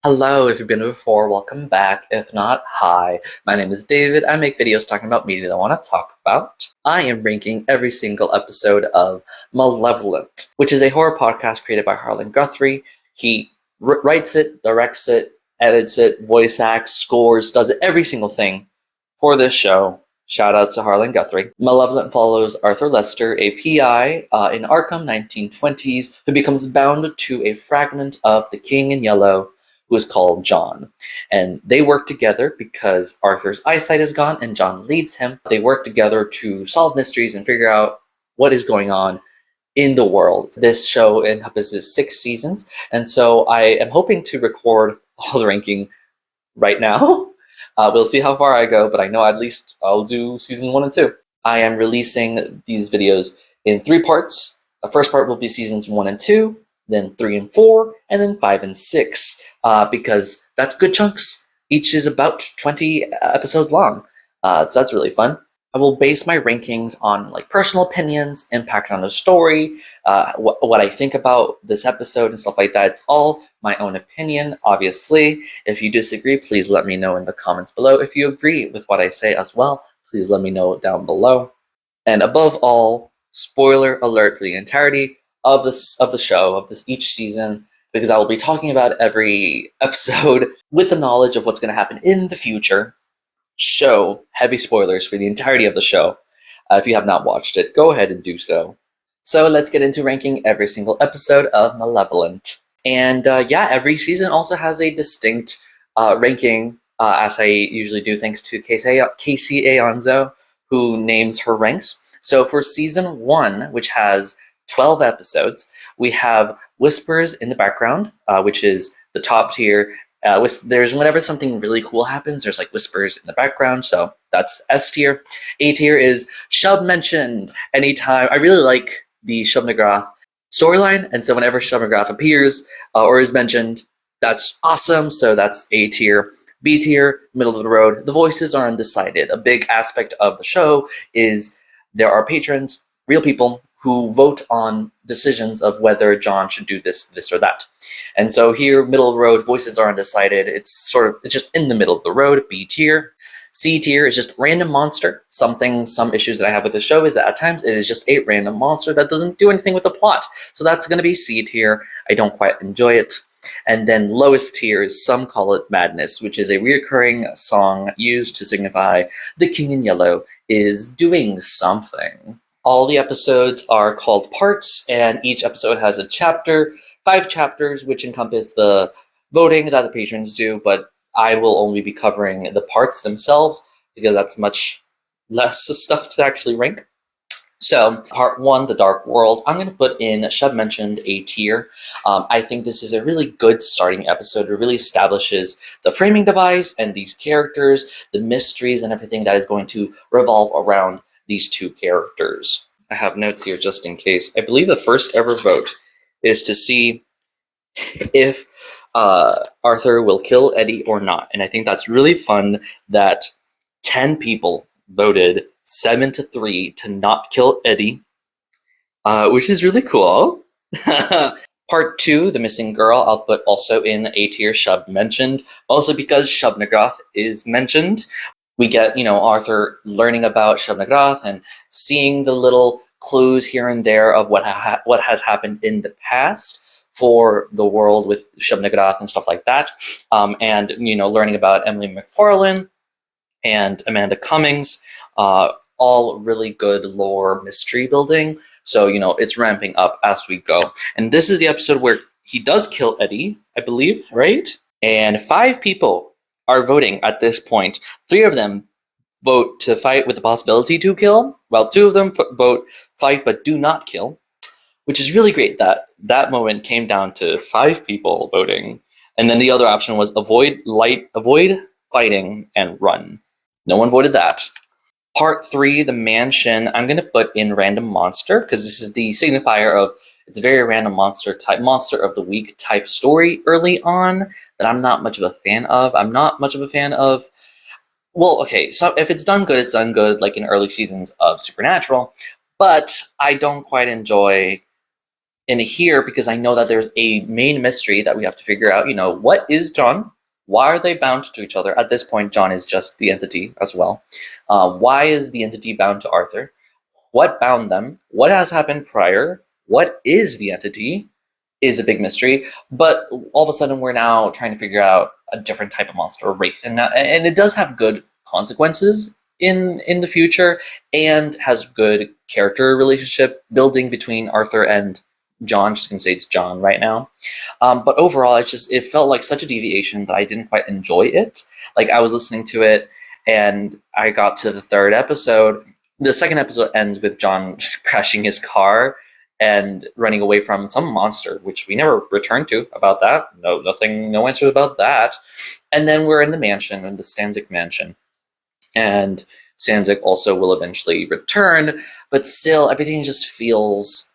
Hello, if you've been here before, welcome back. If not, hi. My name is David. I make videos talking about media that I want to talk about. I am ranking every single episode of Malevolent, which is a horror podcast created by Harlan Guthrie. He writes it, directs it, edits it, voice acts, scores, does every single thing for this show. Shout out to Harlan Guthrie. Malevolent follows Arthur Lester, a PI in Arkham 1920s, who becomes bound to a fragment of the King in Yellow, who is called John. And they work together because Arthur's eyesight is gone and John leads him. They work together to solve mysteries and figure out what is going on in the world. This show encompasses 6 seasons, and so I am hoping to record all the ranking right now. We'll see how far I go, but I know at least I'll do season 1 and 2. I am releasing these videos in 3 parts. The first part will be seasons 1 and 2, then 3 and 4, and then 5 and 6, because that's good chunks. Each is about 20 episodes long, so that's really fun. I will base my rankings on personal opinions, impact on the story, what I think about this episode and stuff like that. It's all my own opinion, obviously. If you disagree, please let me know in the comments below. If you agree with what I say as well, please let me know down below. And above all, spoiler alert for the entirety of the show, of each season, because I will be talking about every episode with the knowledge of what's going to happen in the future. Show heavy spoilers for the entirety of the show. If you have not watched it, go ahead and do so. So let's get into ranking every single episode of Malevolent. And yeah, every season also has a distinct ranking, as I usually do, thanks to Casey Aonzo, who names her ranks. So for season 1, which has 12 episodes, we have Whispers in the background, which is the top tier. There's whenever something really cool happens, there's whispers in the background, so that's S tier. A tier is Shub Mentioned. Anytime, I really like the Shub McGrath storyline, and so whenever Shub McGrath appears or is mentioned, that's awesome, so that's A tier. B tier, middle of the road. The voices are undecided. A big aspect of the show is there are patrons, real people, who vote on decisions of whether John should do this or that. And so here, middle of the road, voices are undecided. It's just in the middle of the road, B tier. C tier is just random monster. Some issues that I have with the show is that at times it is just a random monster that doesn't do anything with the plot. So that's gonna be C tier. I don't quite enjoy it. And then lowest tier is Some Call It Madness, which is a reoccurring song used to signify the King in Yellow is doing something. All the episodes are called parts, and each episode has a chapter, 5 chapters, which encompass the voting that the patrons do, but I will only be covering the parts themselves, because that's much less stuff to actually rank. So, part 1, The Dark World, I'm going to put in Shub Mentioned A tier. I think this is a really good starting episode. It really establishes the framing device and these characters, the mysteries and everything that is going to revolve around these 2 characters. I have notes here just in case. I believe the first ever vote is to see if Arthur will kill Eddie or not. And I think that's really fun that 10 people voted 7-3 to not kill Eddie, which is really cool. Part 2, The Missing Girl, I'll put also in A tier, Shub Mentioned, mostly because Shub McGrath is mentioned. We get, Arthur learning about Shub McGrath and seeing the little clues here and there of what has happened in the past for the world with Shub McGrath and stuff like that. And, learning about Emily McFarlane and Amanda Cummings, all really good lore mystery building. So, it's ramping up as we go. And this is the episode where he does kill Eddie, I believe, right? And 5 people are voting at this point. 3 of them vote to fight with the possibility to kill, while 2 of them vote fight but do not kill, which is really great that that moment came down to 5 people voting. And then the other option was avoid fighting and run. No one voted that. Part 3, The Mansion, I'm going to put in Random Monster, because this is the signifier of it's a very random monster of the week type story early on that I'm not much of a fan of. I'm not much of a fan of, well, okay, so if it's done good, it's done good, like in early seasons of Supernatural, but I don't quite enjoy in here, because I know that there's a main mystery that we have to figure out. What is John? Why are they bound to each other? At this point, John is just the entity as well. Why is the entity bound to Arthur? What bound them? What has happened prior? What is the entity? Is a big mystery. But all of a sudden, we're now trying to figure out a different type of monster, a wraith, and it does have good consequences in the future, and has good character relationship building between Arthur and John. Just gonna say it's John right now. But overall, it felt like such a deviation that I didn't quite enjoy it. Like, I was listening to it, and I got to the third episode. The second episode ends with John just crashing his car and running away from some monster, which we never returned to about that. No, nothing, no answers about that. And then we're in the mansion, in the Stanzik mansion. And Stanzik also will eventually return, but still, everything just feels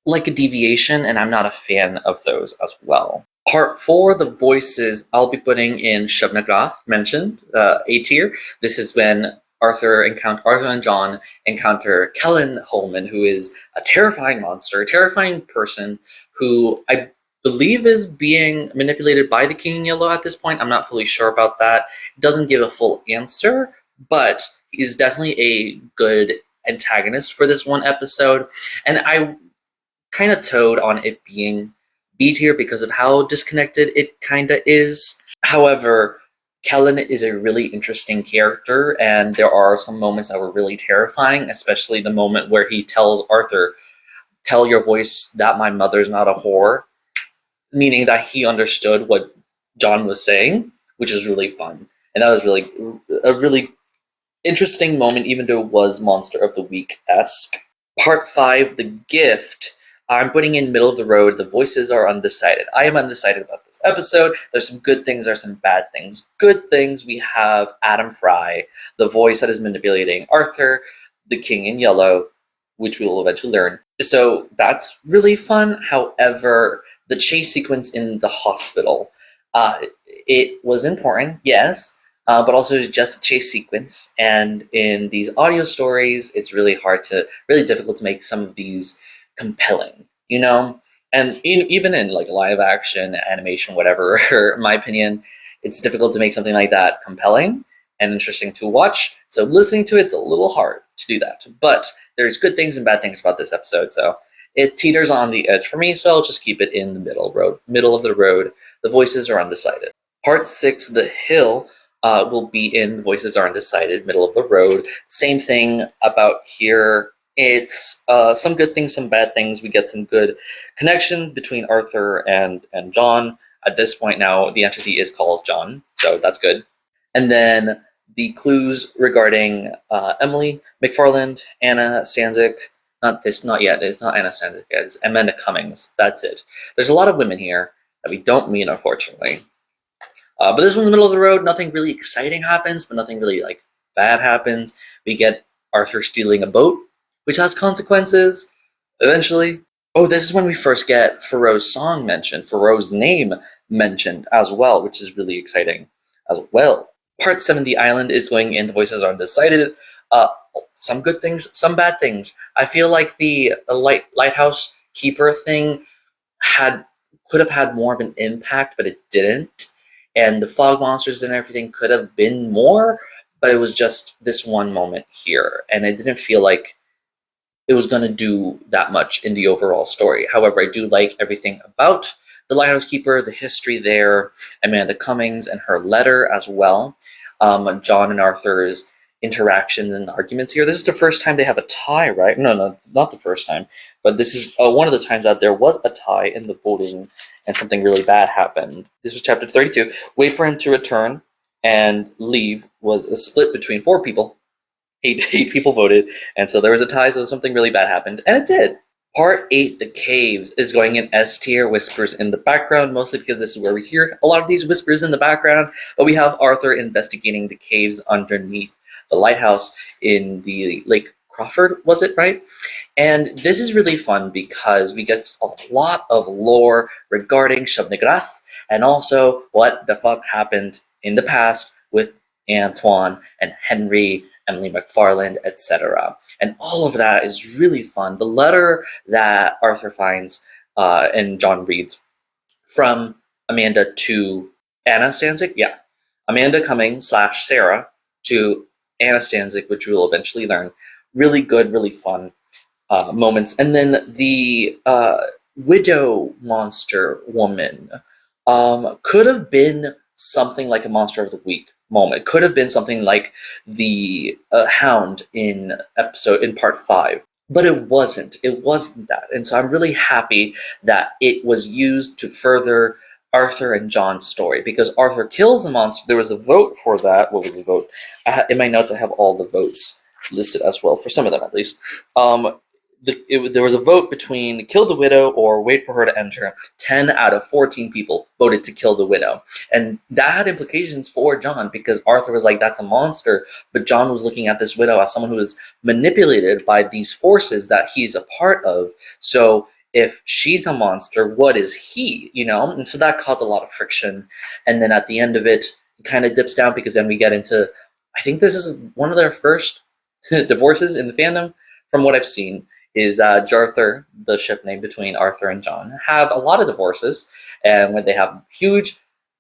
like a deviation, and I'm not a fan of those as well. Part 4, the voices, I'll be putting in Shub-Nigrath, mentioned, A tier. This is when Arthur and John encounter Kellen Holman, who is a terrifying monster, a terrifying person who I believe is being manipulated by the King in Yellow at this point. I'm not fully sure about that. It doesn't give a full answer, but he's definitely a good antagonist for this one episode. And I kind of towed on it being B tier because of how disconnected it kind of is. However, Kellen is a really interesting character, and there are some moments that were really terrifying, especially the moment where he tells Arthur, "Tell your voice that my mother's not a whore," meaning that he understood what John was saying, which is really fun. And that was really a really interesting moment, even though it was Monster of the Week-esque. Part 5, The Gift. I'm putting in middle of the road. The voices are undecided. I am undecided about this episode. There's some good things, there's some bad things. Good things, we have Adam Fry, the voice that is manipulating Arthur, the King in Yellow, which we will eventually learn. So that's really fun. However, the chase sequence in the hospital, it was important, yes, but also it's just a chase sequence. And in these audio stories, it's really difficult to make some of these compelling, and even in like live action animation, whatever, in my opinion, it's difficult to make something like that compelling and interesting to watch. So listening to it's a little hard to do that, but there's good things and bad things about this episode, so it teeters on the edge for me, so I'll just keep it in the middle of the road. The voices are undecided. Part 6, The Hill, will be in the voices are undecided, middle of the road. Same thing about here. It's some good things, some bad things. We get some good connection between Arthur and John. At this point now, the entity is called John, so that's good. And then the clues regarding Emily McFarland, Anna Stanzik, not yet, it's not Anna Stanzik yet, it's Amanda Cummings, that's it. There's a lot of women here that we don't meet, unfortunately. But this one's middle of the road. Nothing really exciting happens, but nothing really like bad happens. We get Arthur stealing a boat, which has consequences eventually. Oh, this is when we first get Faro's song mentioned, Faro's name mentioned as well, which is really exciting as well. Part 7, The Island, is going in. The voices are undecided. Some good things, some bad things. I feel like the lighthouse keeper thing could have had more of an impact, but it didn't. And the fog monsters and everything could have been more, but it was just this one moment here, and it didn't feel like it was going to do that much in the overall story. However, I do like everything about the Lighthouse Keeper, the history there, Amanda Cummings and her letter as well, John and Arthur's interactions and arguments here. This is the first time they have a tie, right? No, not the first time, but this is one of the times that there was a tie in the voting and something really bad happened. This was chapter 32. Wait for him to return and leave was a split between 4 people. Eight people voted, and so there was a tie, so something really bad happened, and it did. Part 8, The Caves, is going in S tier, whispers in the background, mostly because this is where we hear a lot of these whispers in the background, but we have Arthur investigating the caves underneath the lighthouse in the Lake Crawford, was it, right? And this is really fun because we get a lot of lore regarding Shub-Nigrath, and also what the fuck happened in the past with Antoine and Henry, Emily McFarland, etc. And all of that is really fun. The letter that Arthur finds and John reads from Amanda to Anna Stanzik. Yeah, Amanda Cumming / Sarah to Anna Stanzik, which we will eventually learn. Really good, really fun moments. And then the widow monster woman could have been something like a monster of the week moment. Could have been something like the hound in part 5. But it wasn't. It wasn't that. And so I'm really happy that it was used to further Arthur and John's story, because Arthur kills the monster. There was a vote for that. What was the vote? In my notes, I have all the votes listed as well, for some of them at least. There was a vote between kill the widow or wait for her to enter. 10 out of 14 people voted to kill the widow. And that had implications for John, because Arthur was like, that's a monster. But John was looking at this widow as someone who is manipulated by these forces that he's a part of. So if she's a monster, what is he? And so that caused a lot of friction. And then at the end of it kind of dips down, because then we get into, I think this is one of their first divorces in the fandom, from what I've seen, is Jarthur, the ship name between Arthur and John, have a lot of divorces, and when they have huge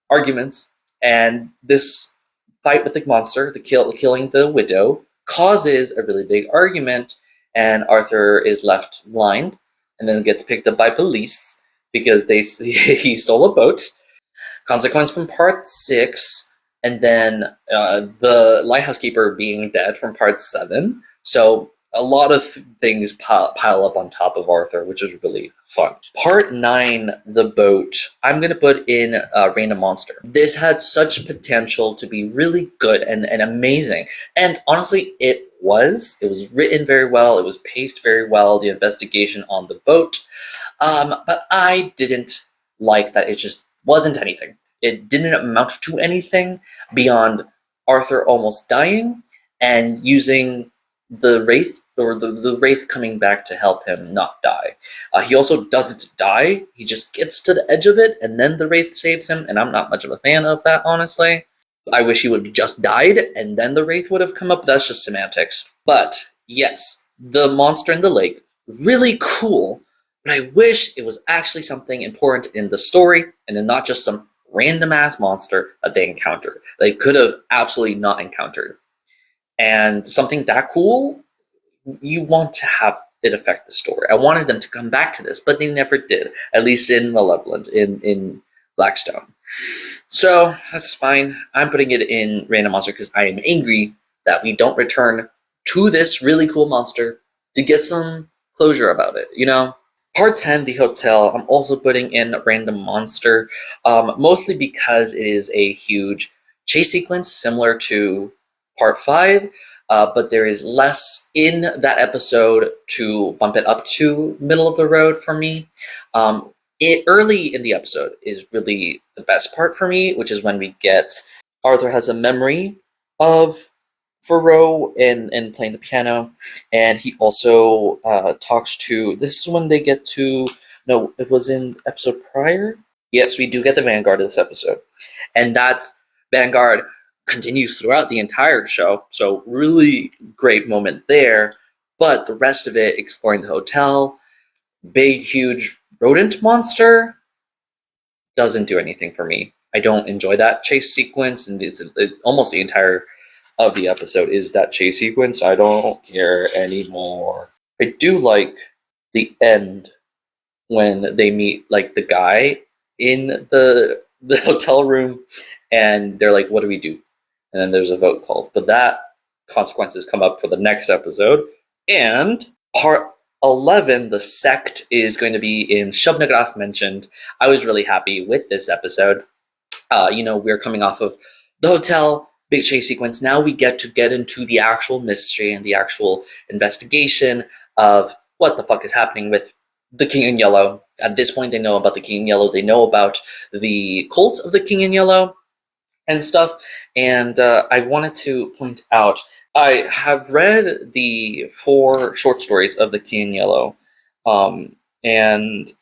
arguments, and this fight with the monster, killing the widow, causes a really big argument, and Arthur is left blind, and then gets picked up by police because he stole a boat. Consequence from part 6, and then the lighthouse keeper being dead from part 7. So a lot of things pile up on top of Arthur, which is really fun. Part 9, the boat, I'm going to put in Random Monster. This had such potential to be really good and amazing. And honestly, it was. It was written very well. It was paced very well, the investigation on the boat. But I didn't like that it just wasn't anything. It didn't amount to anything beyond Arthur almost dying and using the Wraith, or the Wraith coming back to help him not die. He also doesn't die. He just gets to the edge of it, and then the Wraith saves him, and I'm not much of a fan of that, honestly. I wish he would have just died, and then the Wraith would have come up. That's just semantics. But, yes, the monster in the lake, really cool, but I wish it was actually something important in the story, and then not just some random-ass monster that they encountered. They could have absolutely not encountered. And something that cool, you want to have it affect the story. I wanted them to come back to this, but they never did, at least in Malevolent, in Blackstone. So that's fine. I'm putting it in Random Monster because I am angry that we don't return to this really cool monster to get some closure about it, Part 10, the hotel, I'm also putting in Random Monster, mostly because it is a huge chase sequence similar to Part 5, but there is less in that episode to bump it up to middle of the road for me. Early in the episode is really the best part for me, which is when we get Arthur has a memory of Thoreau and playing the piano, and he also talks to, this is when they get to, no, it was in episode prior? Yes, we do get the Vanguard of this episode, and that's Vanguard continues throughout the entire show, so really great moment there. But the rest of it, exploring the hotel, big huge rodent monster, doesn't do anything for me. I don't enjoy that chase sequence, and it's almost the entire of the episode is that chase sequence. I don't care anymore. I do like the end when they meet like the guy in the hotel room, and they're like, what do we do? And then there's a vote called. But that consequences come up for the next episode. And part 11, the sect, is going to be in Shubnagraph mentioned. I was really happy with this episode. We're coming off of the hotel, big chase sequence. Now we get into the actual mystery and the actual investigation of what the fuck is happening with the King in Yellow. At this point, they know about the King in Yellow. They know about the cult of the King in Yellow and stuff. And I wanted to point out, I have read the 4 short stories of the King in Yellow. And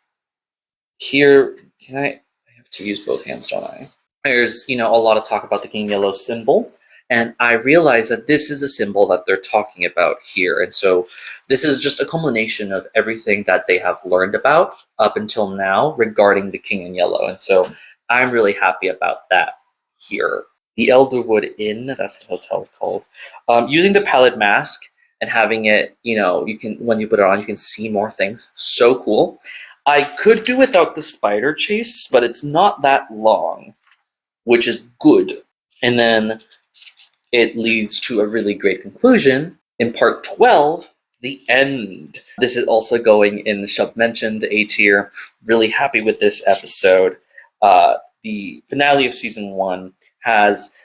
here, I have to use both hands, don't I? There's, a lot of talk about the King in Yellow symbol. And I realized that this is the symbol that they're talking about here. And so this is just a culmination of everything that they have learned about up until now regarding the King in Yellow. And so I'm really happy about that here. The Elderwood Inn, that's the hotel called. Using the pallid mask and having it, you can, when you put it on, you can see more things. So cool. I could do without the spider chase, but it's not that long, which is good. And then it leads to a really great conclusion in part 12, the end. This is also going in Shub mentioned A tier. Really happy with this episode. The finale of season 1 has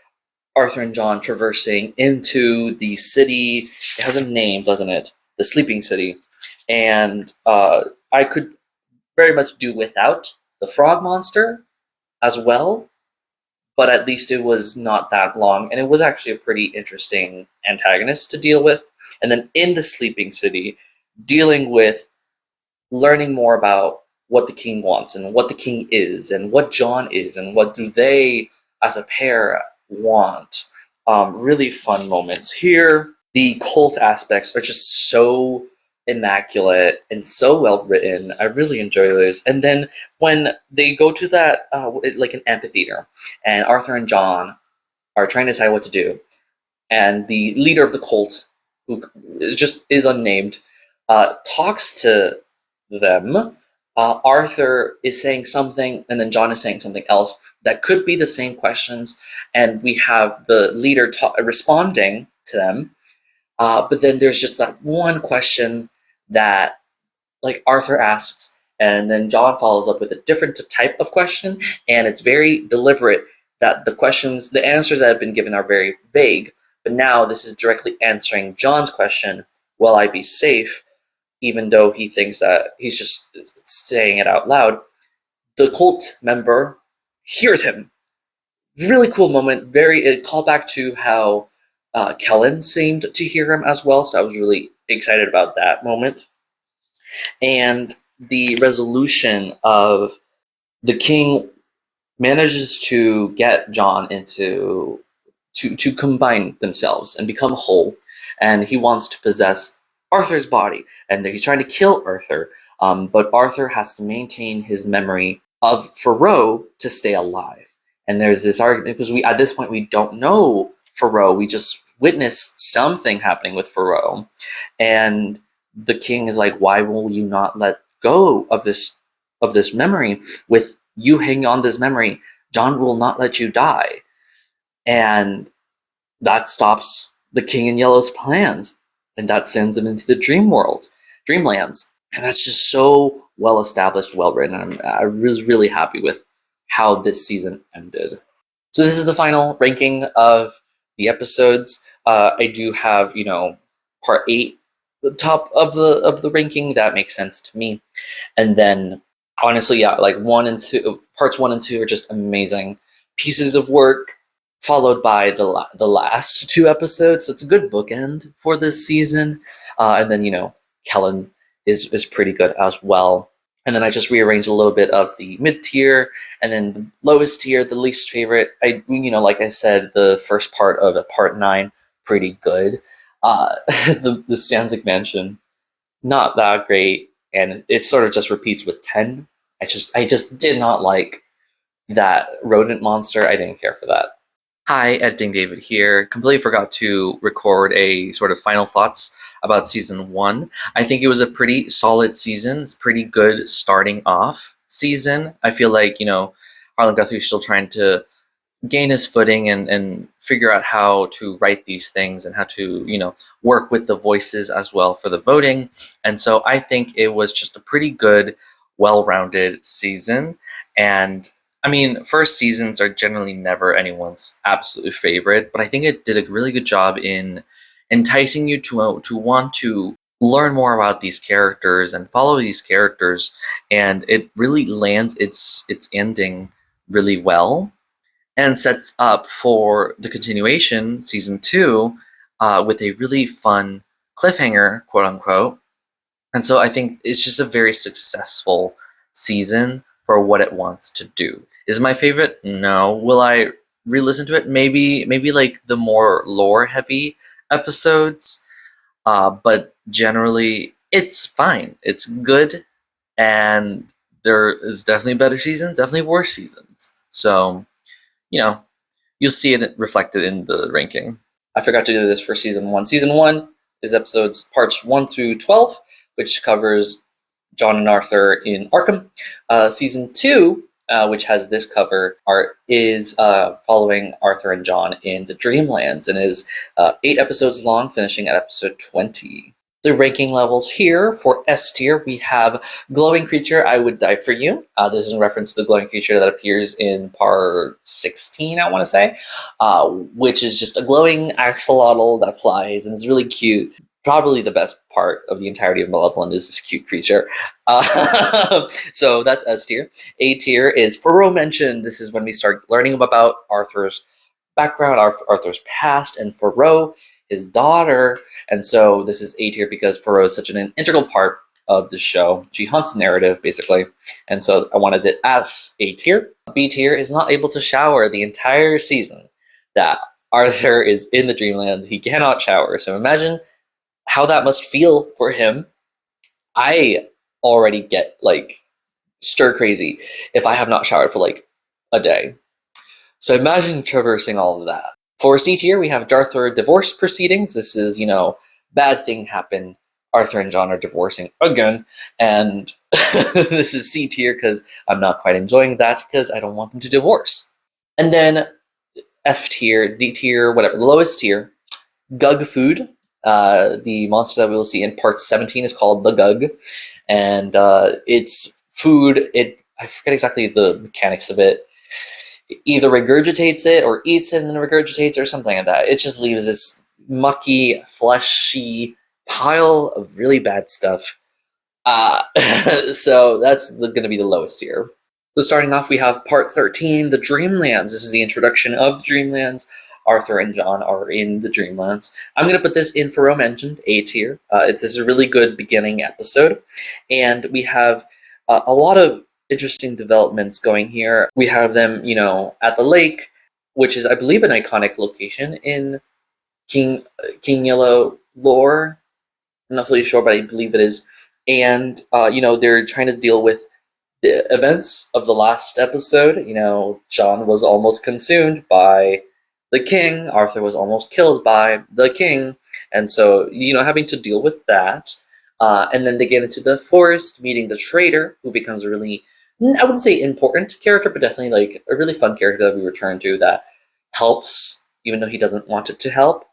Arthur and John traversing into the city. It has a name, doesn't it? The Sleeping City. And I could very much do without the frog monster as well, but at least it was not that long, and it was actually a pretty interesting antagonist to deal with. And then in the Sleeping City, dealing with learning more about what the king wants and what the king is and what John is and what do they as a pair want. Really fun moments here. The cult aspects are just so immaculate and so well written. I really enjoy those. And then when they go to that like an amphitheater, and Arthur and John are trying to decide what to do, and the leader of the cult, who just is unnamed, talks to them. Arthur is saying something, and then John is saying something else that could be the same questions, and we have the leader responding to them. But then there's just that one question that, like, Arthur asks, and then John follows up with a different type of question, and it's very deliberate that the answers that have been given are very vague. But now this is directly answering John's question, will I be safe? Even though he thinks that he's just saying it out loud. The cult member hears him. Really cool moment. It called back to how Kellen seemed to hear him as well, so I was really excited about that moment. And the resolution of the king manages to get John into to combine themselves and become whole, and he wants to possess Arthur's body, and he's trying to kill Arthur, but Arthur has to maintain his memory of Faroe to stay alive. And there's this argument because at this point we don't know Faroe, we just witnessed something happening with Faroe, and the king is like, why will you not let go of this memory? With you hanging on this memory, John will not let you die. And that stops the King in Yellow's plans, and that sends him into the dreamlands. And that's just so well established, well written. I was really happy with how this season ended. So this is the final ranking of the episodes. I do have, part 8, the top of the ranking. That makes sense to me. And then honestly, yeah, like parts 1 and 2 are just amazing pieces of work, followed by the last 2 episodes. So it's a good bookend for this season. And then, Kellen is pretty good as well. And then I just rearranged a little bit of the mid-tier, and then the lowest tier, the least favorite. Like I said, the first part of part 9, pretty good. The Stanzik Mansion, not that great, and it sort of just repeats with 10. I just did not like that rodent monster. I didn't care for that. Hi, Editing David here. Completely forgot to record a sort of final thoughts about season 1. I think it was a pretty solid season. It's pretty good starting off season. I feel like, Harlan Guthrie's still trying to gain his footing and figure out how to write these things and how to, work with the voices as well for the voting. And so I think it was just a pretty good, well-rounded season. And I mean, first seasons are generally never anyone's absolute favorite, but I think it did a really good job in enticing you to want to learn more about these characters and follow these characters, and it really lands its ending really well and sets up for the continuation, season 2, with a really fun cliffhanger, quote unquote. And so I think it's just a very successful season for what it wants to do. Is it my favorite? No. Will I re-listen to it. Maybe like the more lore-heavy episodes, but generally it's fine. It's good, and there is definitely better seasons, definitely worse seasons. So, you know, you'll see it reflected in the ranking. I forgot to do this for season 1. Season 1 is episodes parts 1 through 12, which covers John and Arthur in Arkham. Season 2, which has this cover art, is following Arthur and John in the Dreamlands, and is 8 episodes long, finishing at episode 20. The ranking levels here for S tier, we have Glowing Creature, I Would Die For You. This is in reference to the glowing creature that appears in part 16, I want to say, which is just a glowing axolotl that flies and is really cute. Probably the best part of the entirety of Malevolent is this cute creature. So that's S tier. A tier is Mentioned. This is when we start learning about Arthur's background, Arthur's past, and his daughter. And so this is A tier because is such an integral part of the show. She hunts the narrative, basically. And so I wanted it as A tier. B tier is not able to shower the entire season that Arthur is in the Dreamlands. He cannot shower. So imagine how that must feel for him. I already get stir crazy if I have not showered for a day. So imagine traversing all of that. For C tier, we have Arthur divorce proceedings. This is, bad thing happened. Arthur and John are divorcing again. And this is C tier because I'm not quite enjoying that because I don't want them to divorce. And then F tier, D tier, whatever, the lowest tier, Gug Food. The monster that we will see in part 17 is called the Gug. And it's food. I forget exactly the mechanics of it. Either regurgitates it or eats it and then regurgitates it or something like that. It just leaves this mucky, fleshy pile of really bad stuff. So that's going to be the lowest tier. So starting off, we have part 13, the Dreamlands. This is the introduction of the Dreamlands. Arthur and John are in the Dreamlands. I'm going to put this in for Mentioned, A tier. This is a really good beginning episode. And we have a lot of interesting developments going here. We have them, at the lake, which is, I believe, an iconic location in King Yellow lore. I'm not fully sure, but I believe it is. And, they're trying to deal with the events of the last episode. John was almost consumed by the king. Arthur was almost killed by the king. And so, having to deal with that. And then they get into the forest, meeting the traitor, who becomes a really, I wouldn't say important character, but definitely a really fun character that we return to that helps, even though he doesn't want it to help.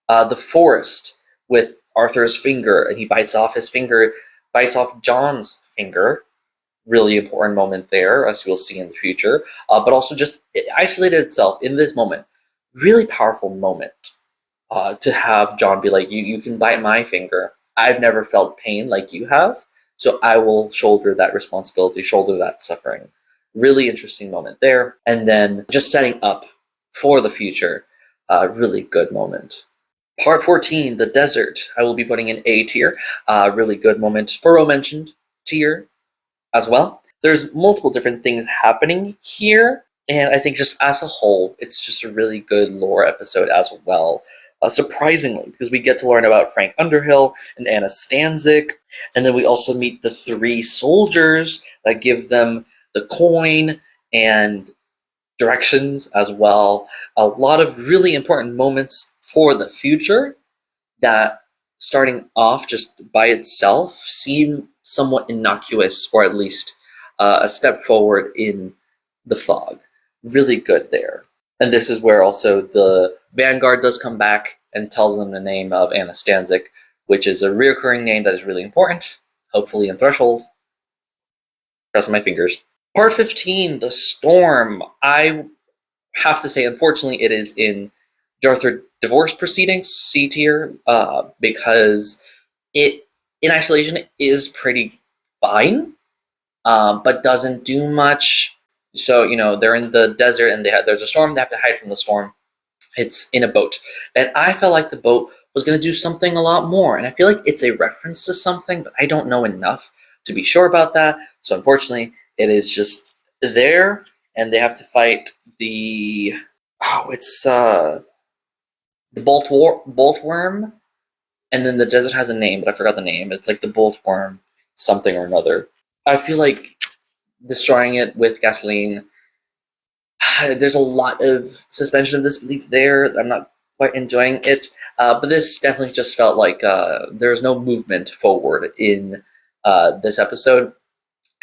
The forest with Arthur's finger, and he bites off John's finger. Really important moment there, as we'll see in the future. But also just it isolated itself in this moment. Really powerful moment to have John be like, you can bite my finger. I've never felt pain like you have, so I will shoulder that responsibility, shoulder that suffering. Really interesting moment there. And then just setting up for the future, really good moment. Part 14, the desert, I will be putting in A tier. Really good moment for Mentioned tier as well. There's multiple different things happening here, and I think just as a whole, it's just a really good lore episode as well. Surprisingly, because we get to learn about Frank Underhill and Anna Stanzik, and then we also meet the 3 soldiers that give them the coin and directions as well. A lot of really important moments for the future that, starting off just by itself, seem somewhat innocuous, or at least a step forward in the fog. Really good there. And this is where also the Vanguard does come back and tells them the name of Anna Stanzik, which is a reoccurring name that is really important, hopefully in Threshold. Crossing my fingers. Part 15, The Storm. I have to say, unfortunately, it is in Arthur divorce proceedings, C tier, because it, in isolation, is pretty fine, but doesn't do much. So, they're in the desert and there's a storm, they have to hide from the storm. It's in a boat. And I felt like the boat was going to do something a lot more. And I feel like it's a reference to something, but I don't know enough to be sure about that. So unfortunately, it is just there, and they have to fight the oh, it's the bolt worm, and then the desert has a name, but I forgot the name. It's like the bolt worm something or another. I feel like destroying it with gasoline. There's a lot of suspension of disbelief there. I'm not quite enjoying it, but this definitely just felt like there's no movement forward in this episode,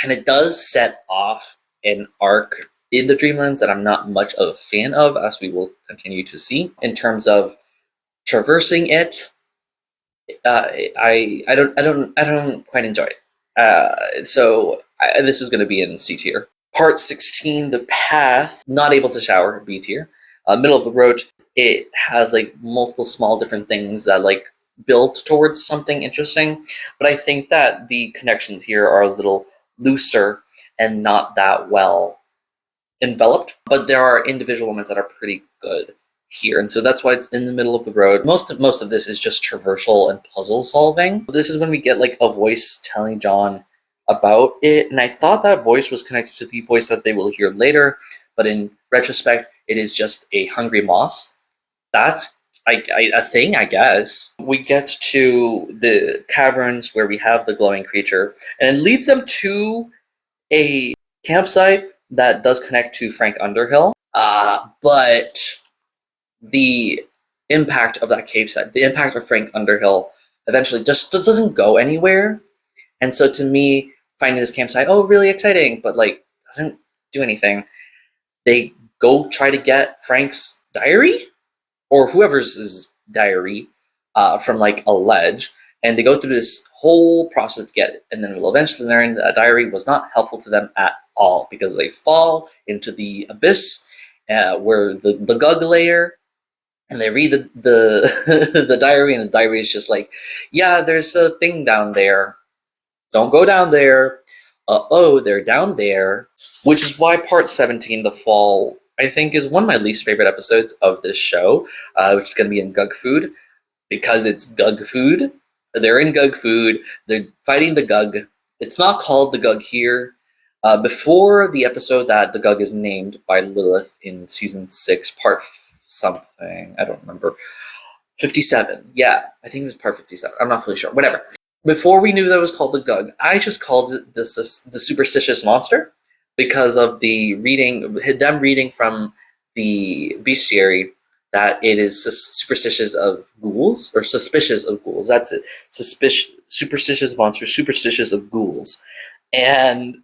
and it does set off an arc in the Dreamlands that I'm not much of a fan of, as we will continue to see in terms of traversing it. I don't quite enjoy it. This is going to be in C tier. Part 16, the path, not able to shower, B tier. Middle of the road, it has like multiple small different things that like build towards something interesting, but I think that the connections here are a little looser and not that well enveloped, but there are individual moments that are pretty good here, and so that's why it's in the middle of the road. Most of this is just traversal and puzzle solving. This is when we get like a voice telling John about it, and I thought that voice was connected to the voice that they will hear later, but in retrospect, it is just a hungry moss. That's a thing, I guess. We get to the caverns where we have the glowing creature, and it leads them to a campsite that does connect to Frank Underhill, but the impact of that cave site, the impact of Frank Underhill, eventually just doesn't go anywhere. And so to me, finding this campsite, oh, really exciting, but like doesn't do anything. They go try to get Frank's diary or whoever's diary from like a ledge, and they go through this whole process to get it, and then we'll eventually learn that diary was not helpful to them at all because they fall into the abyss where the Gug layer, and they read the the diary, and the diary is just like, yeah, there's a thing down there. Don't go down there. Oh, they're down there. Which is why part 17, the fall, I think is one of my least favorite episodes of this show, which is going to be in Gug Food, because it's Gug Food. They're in Gug Food. They're fighting the Gug. It's not called the Gug here. Before the episode that the Gug is named by Lilith in season 6, part something, I don't remember. 57. Yeah, I think it was part 57. I'm not fully sure. Whatever. Before we knew that it was called the Gug, I just called it the superstitious monster because of the reading, them reading from the bestiary that it is superstitious of ghouls, or suspicious of ghouls. That's it. Superstitious monster, superstitious of ghouls. And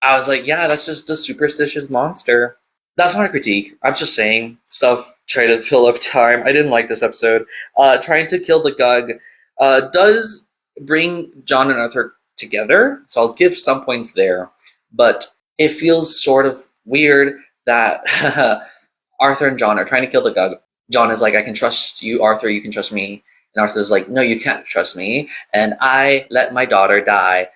I was like, yeah, that's just a superstitious monster. That's not a critique. I'm just saying stuff, try to fill up time. I didn't like this episode. Trying to kill the Gug does bring John and Arthur together, so I'll give some points there, but it feels sort of weird that Arthur and John are trying to kill the Gug. John is like, I can trust you, Arthur, you can trust me. And Arthur's like, no, you can't trust me, and I let my daughter die.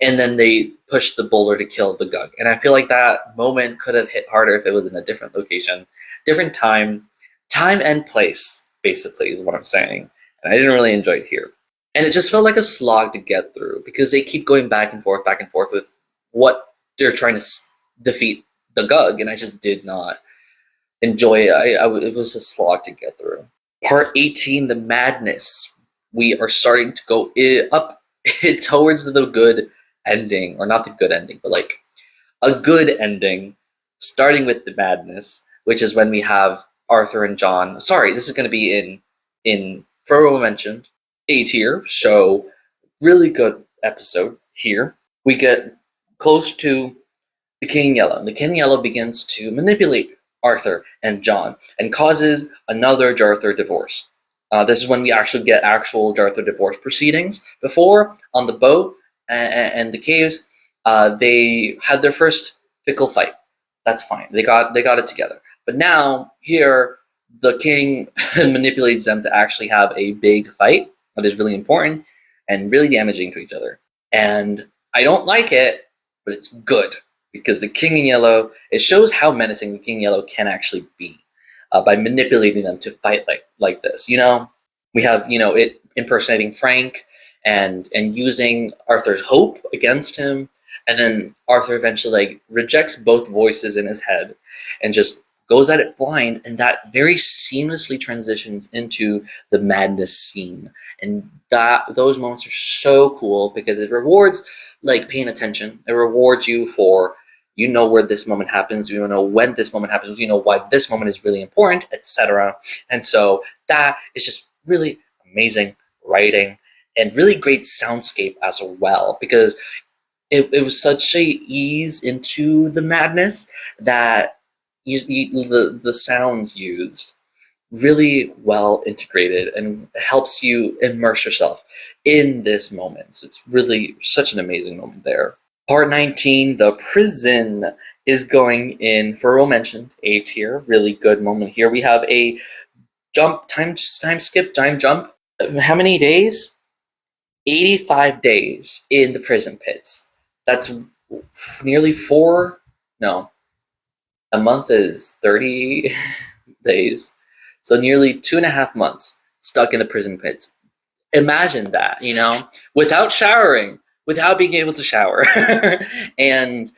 And then they push the boulder to kill the Gug. And I feel like that moment could have hit harder if it was in a different location, different time and place, basically, is what I'm saying. And I didn't really enjoy it here. And it just felt like a slog to get through because they keep going back and forth with what they're trying to defeat the Gug, and I just did not enjoy it. It was a slog to get through. Part 18, the madness. We are starting to go up towards the good ending, or not the good ending, but like a good ending, starting with the madness, which is when we have Arthur and John. Sorry, this is going to be in Furrow mentioned, A tier, so really good episode here. We get close to the King in Yellow, and the King in Yellow begins to manipulate Arthur and John and causes another Jarthur divorce. This is when we actually get actual Jarthur divorce proceedings. Before, on the boat and the caves, they had their first fickle fight. That's fine. They got it together. But now here, the king manipulates them to actually have a big fight that is really important and really damaging to each other. And I don't like it, but it's good because the King in Yellow, it shows how menacing the King in Yellow can actually be by manipulating them to fight like this. You know, we have it impersonating Frank and using Arthur's hope against him, and then Arthur eventually rejects both voices in his head and just goes at it blind, and that very seamlessly transitions into the madness scene. And those moments are so cool because it rewards like paying attention. It rewards you for, you know, where this moment happens, you know when this moment happens, you know why this moment is really important, etc. And so that is just really amazing writing and really great soundscape as well, because it was such a ease into the madness that the sounds used really well integrated and helps you immerse yourself in this moment. So it's really such an amazing moment there. Part 19, The Prison, is going in, for mentioned, A tier. Really good moment here. We have a time skip, time jump. How many days? 85 days in the prison pits. That's nearly no, a month is 30 days. So nearly 2.5 months stuck in the prison pits. Imagine that, you know, without showering, without being able to shower. And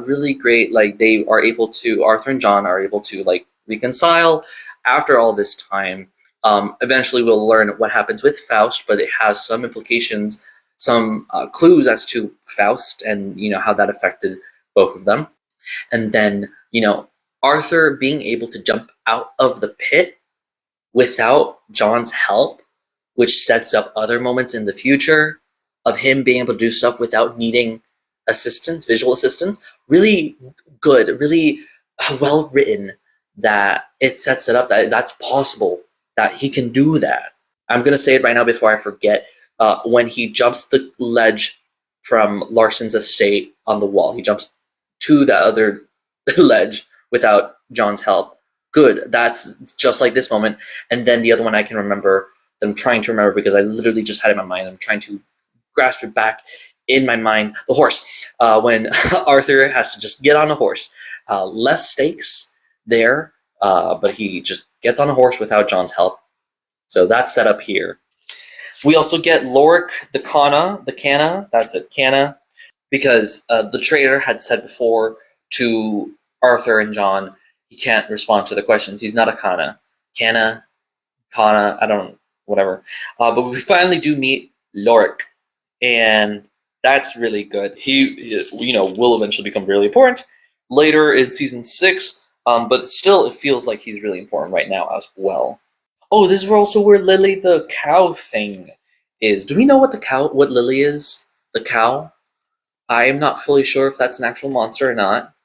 really great, like they are able to, Arthur and John are able to like reconcile after all this time. Eventually we'll learn what happens with Faust, but it has some implications, some clues as to Faust and, you know, how that affected both of them. And then, you know, Arthur being able to jump out of the pit without John's help, which sets up other moments in the future of him being able to do stuff without needing assistance, visual assistance. Really good, really well written, that it sets it up that that's possible, that he can do that. I'm going to say it right now before I forget. When he jumps the ledge from Larson's estate on the wall, he jumps to the other ledge without John's help. Good. That's just like this moment. And then the other one I can remember, that I'm trying to remember because I literally just had it in my mind. I'm trying to grasp it back in my mind. The horse. When Arthur has to just get on a horse. Less stakes there, but he just gets on a horse without John's help. So that's set up here. We also get Lorik the Canna, that's it, Canna, because the traitor had said before to Arthur and John, he can't respond to the questions. He's not a Kana. Kana, I don't, whatever. But we finally do meet Lorik, and that's really good. He, you know, will eventually become really important later in season 6, but still it feels like he's really important right now as well. Oh, this is also where Lily the cow thing is. Do we know what Lily is? The cow? I am not fully sure if that's an actual monster or not.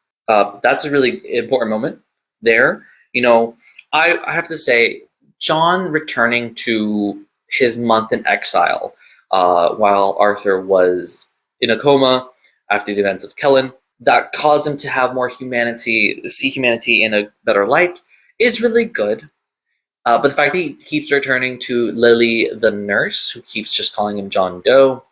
That's a really important moment there. You know, I have to say, John returning to his month in exile while Arthur was in a coma after the events of Kellen, that caused him to have more humanity, see humanity in a better light, is really good. But the fact that he keeps returning to Lily the nurse, who keeps just calling him John Doe,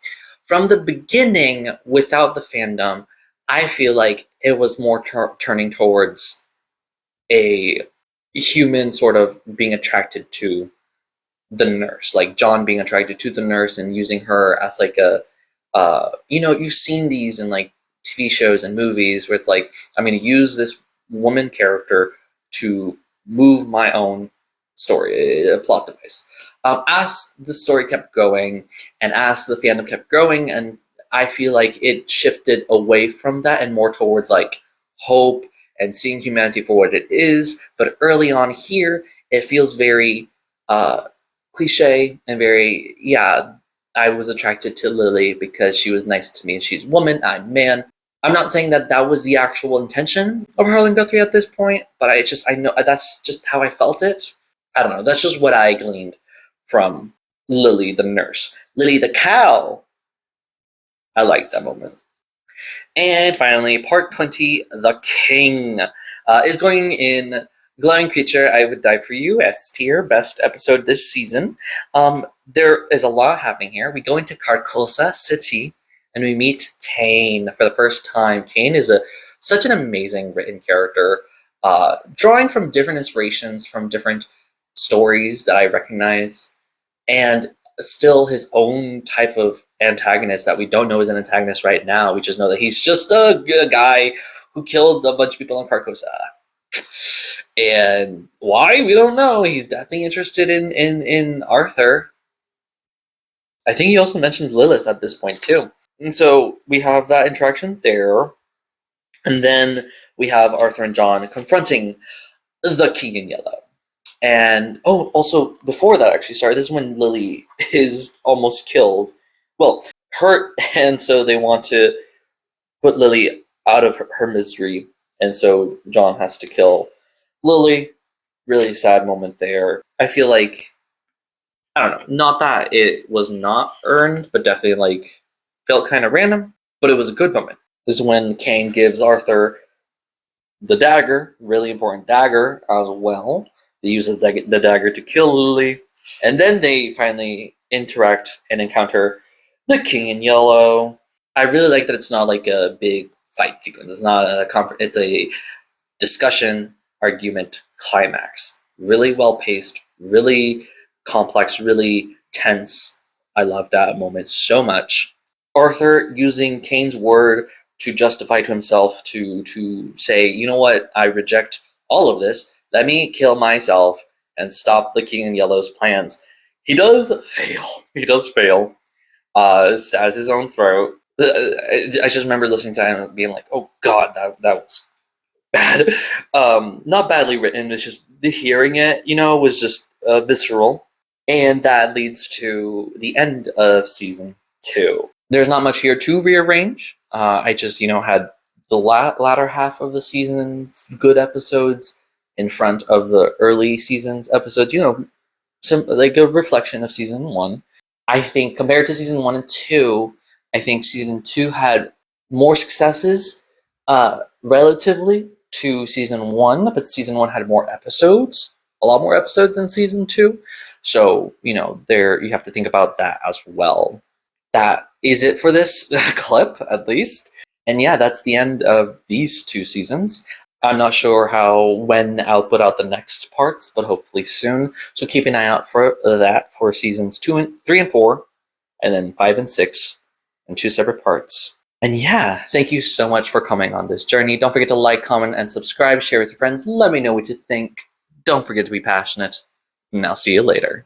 from the beginning, without the fandom, I feel like it was more turning towards a human sort of being attracted to the nurse, like John being attracted to the nurse and using her as like a, you know, you've seen these in like TV shows and movies where it's like, I'm going to use this woman character to move my own story, a plot device. As the story kept going and as the fandom kept growing, and I feel like it shifted away from that and more towards like hope and seeing humanity for what it is. But early on here, it feels very cliche and very, yeah, I was attracted to Lily because she was nice to me and she's woman, I'm man. I'm not saying that that was the actual intention of Harlan Guthrie at this point, but I know that's just how I felt it. I don't know. That's just what I gleaned from Lily the nurse. Lily the cow, I liked that moment. And finally, part 20, The King, is going in Glowing Creature, I Would Die For You, S tier, best episode this season. There is a lot happening here. We go into Carcosa City, and we meet Cain for the first time. Cain is such an amazing written character, drawing from different inspirations from different stories that I recognize, and still his own type of antagonist that we don't know is an antagonist right now. We just know that he's just a guy who killed a bunch of people in Carcosa. And why? We don't know. He's definitely interested in Arthur. I think he also mentioned Lilith at this point too. And so we have that interaction there. And then we have Arthur and John confronting the King in Yellow. And also before that, actually, sorry, this is when Lily is almost killed. Well, hurt, and so they want to put Lily out of her misery, and so John has to kill Lily. Really sad moment there. I feel like, I don't know, not that it was not earned, but definitely like felt kind of random, but it was a good moment. This is when Cain gives Arthur the dagger, really important dagger as well. They use the dagger to kill Lily, and then they finally interact and encounter the King in Yellow. I really like that it's not like a big fight sequence. It's not it's a discussion, argument, climax. Really well paced, really complex, really tense. I love that moment so much. Arthur using Cain's word to justify to himself to say, you know what, I reject all of this. Let me kill myself and stop the King in Yellow's plans. He does fail. He does fail. Stabs his own throat. I just remember listening to him and being like, oh god, that was bad. Not badly written, it's just the hearing it, was just visceral. And that leads to the end of season 2. There's not much here to rearrange. I just, had the latter half of the season's good episodes in front of the early seasons episodes, some like a reflection of season 1. I think compared to season 1 and 2, I think season 2 had more successes relatively to season 1, but season 1 had more episodes, a lot more episodes than season 2. So, there you have to think about that as well. That is it for this clip, at least. And yeah, that's the end of these 2 seasons. I'm not sure when I'll put out the next parts, but hopefully soon. So keep an eye out for that for seasons 3 and 4, and then 5 and 6, in 2 separate parts. And yeah, thank you so much for coming on this journey. Don't forget to like, comment, and subscribe. Share with your friends. Let me know what you think. Don't forget to be passionate. And I'll see you later.